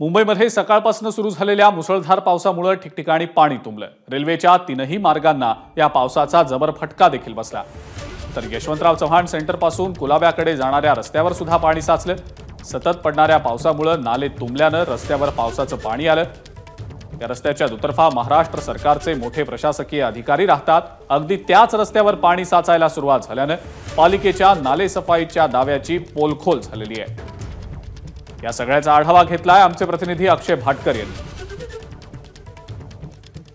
मुंबईमध्ये सकाळपासून सुरू झालेल्या मुसळधार पावसामुळे ठिकठिकाणी पाणी तुंबलं। रेल्वेच्या तीनही मार्गांना या पावसाचा जबर फटका देखील बसला। तर यशवंतराव चव्हाण सेंटरपासून कुलाब्याकडे जाणाऱ्या रस्त्यावर सुद्धा पाणी साचलं। सतत पडणाऱ्या पावसामुळे नाले तुंबल्यानं रस्त्यावर पावसाचं पाणी आलं। या रस्त्याच्या दुतर्फा महाराष्ट्र सरकारचे मोठे प्रशासकीय अधिकारी राहतात। अगदी त्याच रस्त्यावर पाणी साचायला सुरुवात झाल्यानं पालिकेच्या नाले सफाईच्या दाव्याची पोलखोल झालेली आहे। या सगळ्याचा आढावा घेतलाय आमचे प्रतिनिधी अक्षय भाटकर यांनी।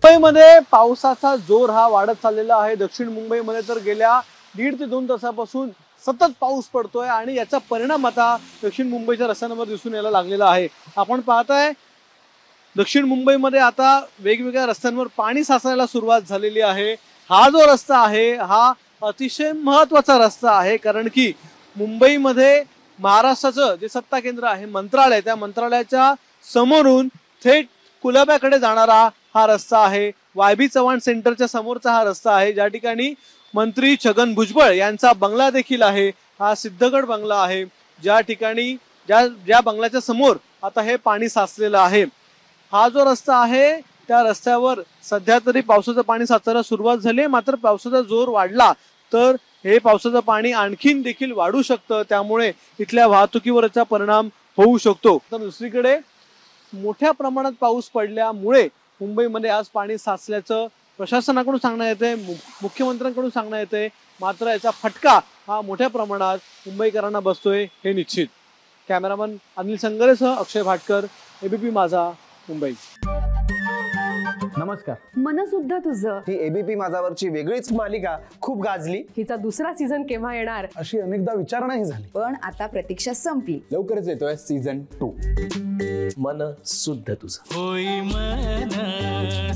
मुंबईमध्ये पावसाचा जोर हा वाढत चाललेला आहे। दक्षिण मुंबईमध्ये तर गेल्या 1.5 ते 2 तासापासून सतत पाऊस पडतोय आणि याचा परिणाम आता दक्षिण मुंबईच्या रस्त्यांवर दिसून यायला लागलेला आहे। आपण पाहताय दक्षिण मुंबईमध्ये आता वेगवेगळ्या रस्त्यांवर पाणी साचायला सुरुवात झालेली आहे। हा जो रस्ता आहे हा अतिशय महत्त्वाचा रस्ता आहे, कारण की मुंबईमध्ये महाराष्ट्राचं जे सत्ता केंद्र आहे मंत्रालय, त्या मंत्रालयाच्या समोरून थेट कुलाब्याकडे जाणारा हा रस्ता आहे। वाय.बी. चव्हाण सेंटरच्या समोरचा हा रस्ता आहे, ज्या ठिकाणी मंत्री छगन भुजबळ यांचा बंगला देखील आहे। हा सिद्धगड बंगला आहे, ज्या ठिकाणी ज्या बंगल्याच्या समोर आता हे पाणी साचलेलं आहे। हा जो रस्ता आहे त्या रस्त्यावर सध्या तरी पावसाचं पाणी साचायला सुरुवात झाली आहे, मात्र पावसाचा जोर वाढला तर हे पावसाचं पाणी आणखीन देखील वाढू शकतं, त्यामुळे इथल्या वाहतुकीवर याचा परिणाम होऊ शकतो। तर दुसरीकडे मोठ्या प्रमाणात पाऊस पडल्यामुळे मुंबईमध्ये आज पाणी साचल्याचं प्रशासनाकडून सांगण्यात येतंय, मुख्यमंत्र्यांकडून सांगण्यात येतंय, मात्र याचा फटका हा मोठ्या प्रमाणात मुंबईकरांना बसतोय हे निश्चित। कॅमेरामन अनिल संगरेसह अक्षय भाटकर, एबीपी माझा, मुंबई। नमस्कार। मन सुद्धा तुझं ही एबीपी माझावरची वेगळीच मालिका खूप गाजली। हिचा दुसरा सीझन केव्हा येणार अशी अनेकदा विचारणाही झाली, पण आता प्रतीक्षा संपली। लवकरच येतोय सीझन 2। मन सुद्धा तुझं होई मन